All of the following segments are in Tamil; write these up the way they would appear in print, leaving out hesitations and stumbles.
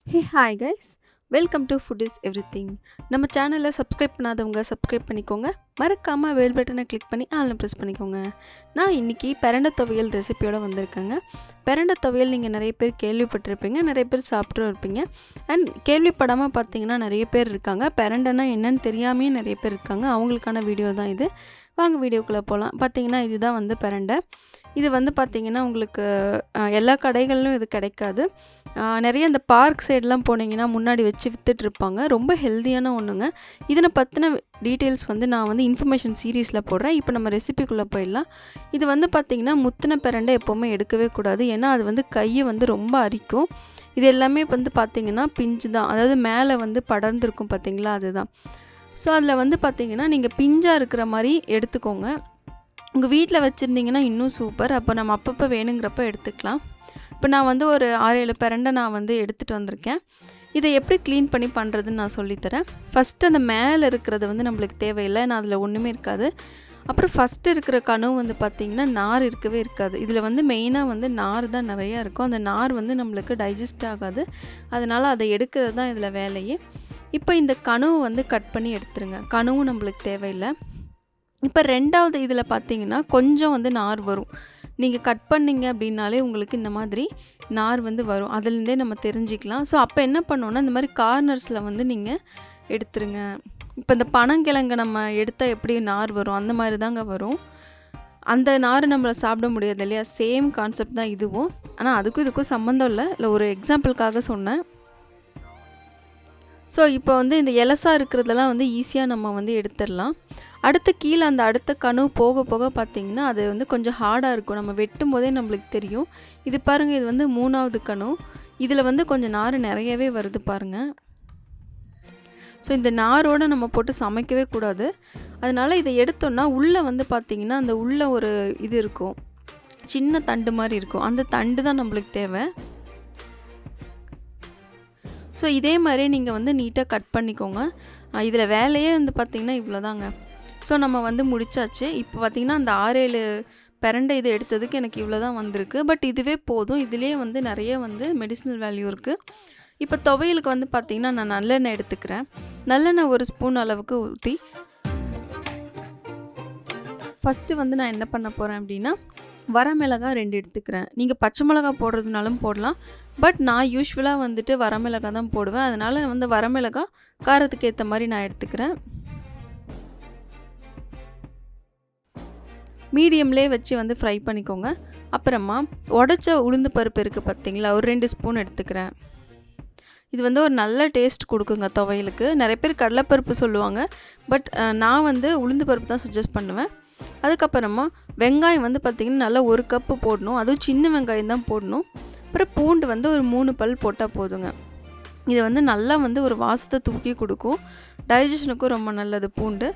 Hey hi guys, welcome to food is everything. நம்ம சேனலை சப்ஸ்கிரைப் பண்ணாதவங்க சப்ஸ்கிரைப் பண்ணிக்கோங்க. மறக்காமல் பெல் பட்டனை கிளிக் பண்ணி ஆல்னு ப்ரெஸ் பண்ணிக்கோங்க. நான் இன்றைக்கி பிரண்டை துவையல் ரெசிபியோடு வந்திருக்கேங்க. பிரண்டை துவையல் நீங்கள் நிறைய பேர் கேள்விப்பட்டிருப்பீங்க, நிறைய பேர் சாப்பிட்டும் இருப்பீங்க. அண்ட் கேள்விப்படாமல் பார்த்தீங்கன்னா நிறைய பேர் இருக்காங்க. பிரண்டைனா என்னன்னு தெரியாமையே நிறைய பேர் இருக்காங்க. அவங்களுக்கான வீடியோ தான் இது. வாங்க வீடியோக்குள்ளே போகலாம். பார்த்தீங்கன்னா இதுதான் வந்து பிரண்டை. இது வந்து பார்த்திங்கன்னா உங்களுக்கு எல்லா கடைகளிலும் இது கிடைக்காது. நிறைய இந்த பார்க் சைடெலாம் போனீங்கன்னா முன்னாடி வச்சு விற்றுட்ருப்பாங்க. ரொம்ப ஹெல்த்தியான ஒன்றுங்க. இதனை பற்றின டீட்டெயில்ஸ் வந்து நான் வந்து இன்ஃபர்மேஷன் சீரீஸில் போடுறேன். இப்போ நம்ம ரெசிபிக்குள்ளே போயிடலாம். இது வந்து பார்த்திங்கன்னா முத்தின பிரண்டை எப்போவுமே எடுக்கவே கூடாது. ஏன்னா அது வந்து கையை வந்து ரொம்ப அரிக்கும். இது எல்லாமே வந்து பார்த்திங்கன்னா பிஞ்சு தான், அதாவது மேலே வந்து படர்ந்துருக்கும் பார்த்திங்களா, அதுதான். ஸோ அதில் வந்து பார்த்திங்கன்னா நீங்கள் பிஞ்சாக இருக்கிற மாதிரி எடுத்துக்கோங்க. உங்கள் வீட்டில் வச்சுருந்தீங்கன்னா இன்னும் சூப்பர். அப்போ நம்ம அப்பப்போ வேணுங்கிறப்ப எடுத்துக்கலாம். இப்போ நான் வந்து ஒரு 6-7 பிரண்டை நான் வந்து எடுத்துகிட்டு வந்திருக்கேன். இதை எப்படி க்ளீன் பண்ணி பண்ணுறதுன்னு நான் சொல்லித்தரேன். ஃபஸ்ட்டு அந்த மேலே இருக்கிறது வந்து நம்மளுக்கு தேவையில்லை, நான் அதில் ஒன்றுமே இருக்காது. அப்புறம் ஃபஸ்ட்டு இருக்கிற கனவு வந்து பார்த்திங்கன்னா நார் இருக்கவே இருக்காது. இதில் வந்து மெயினாக வந்து நார் தான் நிறையா இருக்கும். அந்த நார் வந்து நம்மளுக்கு டைஜஸ்ட் ஆகாது. அதனால் அதை எடுக்கிறது தான் இதில் வேலையே. இப்போ இந்த கனவு வந்து கட் பண்ணி எடுத்துருங்க. கனவும் நம்மளுக்கு தேவையில்லை. இப்போ ரெண்டாவது இதில் பார்த்தீங்கன்னா கொஞ்சம் வந்து நார் வரும். நீங்கள் கட் பண்ணிங்க அப்படின்னாலே உங்களுக்கு இந்த மாதிரி நார் வந்து வரும். அதுலேருந்தே நம்ம தெரிஞ்சிக்கலாம். ஸோ அப்போ என்ன பண்ணோன்னா இந்த மாதிரி கார்னர்ஸில் வந்து நீங்கள் எடுத்துருங்க. இப்போ இந்த பனங்கிழங்கு நம்ம எடுத்தால் எப்படி நார் வரும், அந்த மாதிரி தாங்க வரும். அந்த நார் நம்மளை சாப்பிட முடியாது இல்லையா? சேம் கான்செப்ட் தான் இதுவும். ஆனால் அதுக்கும் இதுக்கும் சம்மந்தம் இல்லை ஒரு எக்ஸாம்பிளுக்காக சொன்னேன். ஸோ இப்போ வந்து இந்த எலசாக இருக்கிறதெல்லாம் வந்து ஈஸியாக நம்ம வந்து எடுத்துடலாம். அடுத்து கீழே அந்த அடுத்த கனவு போக போக பார்த்திங்கன்னா அது வந்து கொஞ்சம் ஹார்டாக இருக்கும். நம்ம வெட்டும் போதே நம்மளுக்கு தெரியும். இது பாருங்கள், இது வந்து 3வது கனவு. இதில் வந்து கொஞ்சம் நார் நிறையவே வருது பாருங்கள். ஸோ இந்த நாரோடு நம்ம போட்டு சமைக்கவே கூடாது. அதனால் இதை எடுத்தோன்னா உள்ளே வந்து பார்த்திங்கன்னா அந்த உள்ளே ஒரு இது இருக்கும், சின்ன தண்டு மாதிரி இருக்கும். அந்த தண்டு தான் நம்மளுக்கு தேவை. ஸோ இதே மாதிரி நீங்கள் வந்து நீட்டாக கட் பண்ணிக்கோங்க. இதில் வேலையே வந்து பார்த்திங்கன்னா இவ்வளோதாங்க. ஸோ நம்ம வந்து முடிச்சாச்சு. இப்போ பார்த்திங்கன்னா அந்த 6-7 பிரண்டை இது எடுத்ததுக்கு எனக்கு இவ்வளோ தான் வந்திருக்கு. பட் இதுவே போதும். இதிலே வந்து நிறைய வந்து மெடிசினல் வேல்யூ இருக்குது. இப்போ துவையலுக்கு வந்து பார்த்திங்கன்னா நான் நல்லெண்ணெய் எடுத்துக்கிறேன். நல்லெண்ணெய் 1 ஸ்பூன் அளவுக்கு ஊற்றி ஃபஸ்ட்டு வந்து நான் என்ன பண்ண போகிறேன் அப்படின்னா வரமிளகாய் 2 எடுத்துக்கிறேன். நீங்கள் பச்சை மிளகாய் போடுறதுனாலும் போடலாம். பட் நான் யூஸ்வலாக வந்துட்டு வரமிளகாய் தான் போடுவேன். அதனால் வந்து வரமிளகாய் காரத்துக்கு ஏற்ற மாதிரி நான் எடுத்துக்கிறேன். மீடியம்லேயே வச்சு வந்து ஃப்ரை பண்ணிக்கோங்க. அப்புறமா உடச்ச உளுந்து பருப்பு இருக்குது பார்த்திங்களா, ஒரு 2 ஸ்பூன் எடுத்துக்கிறேன். இது வந்து ஒரு நல்ல டேஸ்ட் கொடுக்குங்க துவையலுக்கு. நிறைய பேர் கடலைப்பருப்பு சொல்லுவாங்க. பட் நான் வந்து உளுந்து பருப்பு தான் சஜஸ்ட் பண்ணுவேன். அதுக்கப்புறமா வெங்காயம் வந்து பார்த்திங்கன்னா நல்லா 1 கப்பு போடணும். அதுவும் சின்ன வெங்காயம் தான் போடணும். அப்புறம் பூண்டு வந்து ஒரு 3 பல் போட்டால் போதுங்க. இது வந்து நல்லா வந்து ஒரு வாசத்தை தூக்கி கொடுக்கும். டைஜஷனுக்கும் ரொம்ப நல்லது பூண்டு.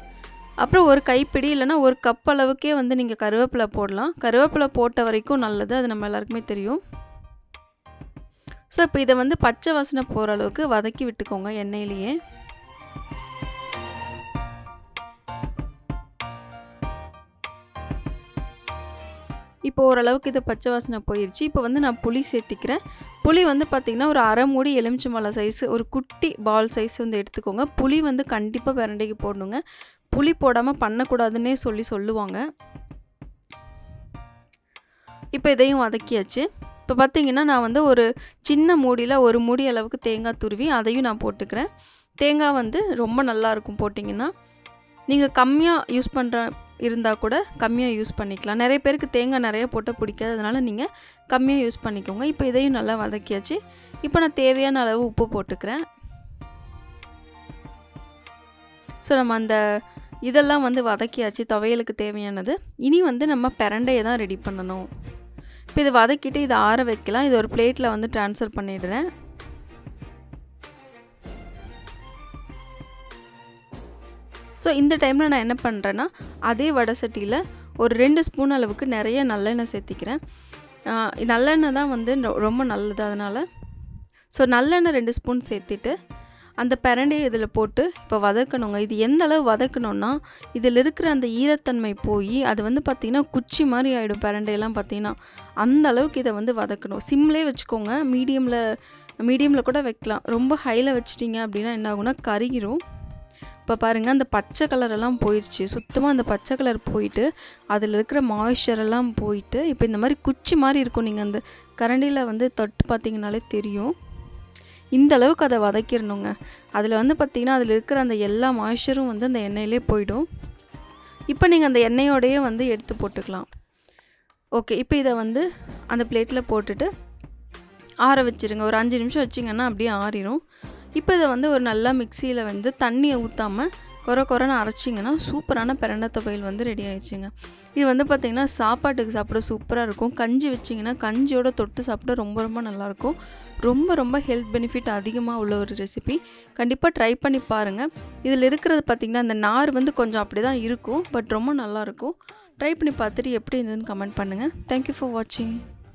அப்புறம் ஒரு கைப்பிடி இல்லைனா 1 கப் அளவுக்கே வந்து நீங்கள் கருவேப்பிலை போடலாம். கருவேப்பிலை போட்ட வரைக்கும் நல்லது, அது நம்ம எல்லாருக்குமே தெரியும். ஸோ இப்போ இதை வந்து பச்சை வாசனை போகிற அளவுக்கு வதக்கி விட்டுக்கோங்க எண்ணெயிலேயே. இப்போ ஓரளவுக்கு இது பச்சை வாசனை போயிடுச்சு. இப்போ வந்து நான் புளி சேர்த்திக்கிறேன். புளி வந்து பார்த்திங்கன்னா ஒரு அரை மூடி எலுமிச்சம்பழம் சைஸ், ஒரு குட்டி பால் சைஸ் வந்து எடுத்துக்கோங்க. புளி வந்து கண்டிப்பாக பிரண்டைக்கு போடணுங்க. புளி போடாமல் பண்ணக்கூடாதுன்னே சொல்லுவாங்க. இப்போ இதையும் வதக்கியாச்சு. இப்போ பார்த்திங்கன்னா நான் வந்து ஒரு சின்ன மூடியில் 1 மூடி அளவுக்கு தேங்காய் துருவி அதையும் நான் போட்டுக்கிறேன். தேங்காய் வந்து ரொம்ப நல்லாயிருக்கும் போட்டிங்கன்னா. நீங்கள் கம்மியாக யூஸ் பண்ணுற இருந்தால் கூட கம்மியாக யூஸ் பண்ணிக்கலாம். நிறைய பேருக்கு தேங்காய் நிறைய போட்டால் பிடிக்காது. அதனால் நீங்கள் கம்மியாக யூஸ் பண்ணிக்கோங்க. இப்போ இதையும் நல்லா வதக்கியாச்சு. இப்போ நான் தேவையான அளவு உப்பு போட்டுக்கிறேன். ஸோ நம்ம அந்த இதெல்லாம் வந்து வதக்கியாச்சு, துவையலுக்கு தேவையானது. இனி வந்து நம்ம பிரண்டையை தான் ரெடி பண்ணணும். இப்போ இதை வதக்கிட்டு இதை ஆற வைக்கலாம். இது ஒரு பிளேட்டில் வந்து ட்ரான்ஸ்ஃபர் பண்ணிடுறேன். ஸோ இந்த டைமில் நான் என்ன பண்ணுறேன்னா அதே வடை சட்டியில் ஒரு 2 ஸ்பூன் அளவுக்கு நிறைய நல்லெண்ணெய் சேர்த்திக்கிறேன். நல்லெண்ணெய் தான் வந்து ரொம்ப நல்லது அதனால். ஸோ நல்லெண்ணெய் 2 ஸ்பூன் சேர்த்துட்டு அந்த பிரண்டையை இதில் போட்டு இப்போ வதக்கணுங்க. இது எந்த அளவு வதக்கணுன்னா இதில் இருக்கிற அந்த ஈரத்தன்மை போய் அது வந்து பார்த்திங்கன்னா குச்சி மாதிரி ஆகிடும். பிரண்டையெல்லாம் பார்த்திங்கன்னா அந்த அளவுக்கு இதை வந்து வதக்கணும். சிம்லேயே வச்சுக்கோங்க. மீடியமில் மீடியமில் கூட வைக்கலாம். ரொம்ப ஹையில் வச்சிட்டிங்க அப்படின்னா என்ன ஆகும்னா கருகிரும். இப்போ பாருங்கள் அந்த பச்சை கலரெல்லாம் போயிடுச்சு. சுத்தமாக அந்த பச்சை கலர் போயிட்டு அதில் இருக்கிற மாய்ஸ்சரெல்லாம் போயிட்டு இப்போ இந்த மாதிரி குச்சி மாதிரி இருக்கும். நீங்கள் அந்த கரண்டியில் வந்து தொட்டு பார்த்தீங்கனாலே தெரியும். இந்த அளவுக்கு அதை வதக்கிடணுங்க. அதில் வந்து பார்த்திங்கன்னா அதில் இருக்கிற அந்த எல்லா மாய்ஸ்சரும் வந்து அந்த எண்ணெயிலே போயிடும். இப்போ நீங்கள் அந்த எண்ணெயோடையே வந்து எடுத்து போட்டுக்கலாம். ஓகே, இப்போ இதை வந்து அந்த பிளேட்டில் போட்டுட்டு ஆற வச்சுருங்க. ஒரு 5 நிமிஷம் வச்சிங்கன்னா அப்படியே ஆறிடும். இப்போ இதை வந்து ஒரு நல்லா மிக்சியில் வந்து தண்ணியை ஊற்றாமல் கொரன்னு அரைச்சிங்கன்னா சூப்பரான பிரண்டை துவையல் வந்து ரெடி ஆயிடுச்சுங்க. இது வந்து பார்த்திங்கன்னா சாப்பாட்டுக்கு சாப்பிட சூப்பராக இருக்கும். கஞ்சி வச்சிங்கன்னா கஞ்சியோட தொட்டு சாப்பிட ரொம்ப நல்லாயிருக்கும். ரொம்ப ஹெல்த் பெனிஃபிட் அதிகமாக உள்ள ஒரு ரெசிபி. கண்டிப்பாக ட்ரை பண்ணி பாருங்கள். இதில் இருக்கிறது பார்த்திங்கன்னா அந்த நார் வந்து கொஞ்சம் அப்படி தான் இருக்கும், பட் ரொம்ப நல்லாயிருக்கும். ட்ரை பண்ணி பார்த்துட்டு எப்படி இருந்ததுன்னு கமெண்ட் பண்ணுங்கள். தேங்க்யூ ஃபார் வாட்சிங்.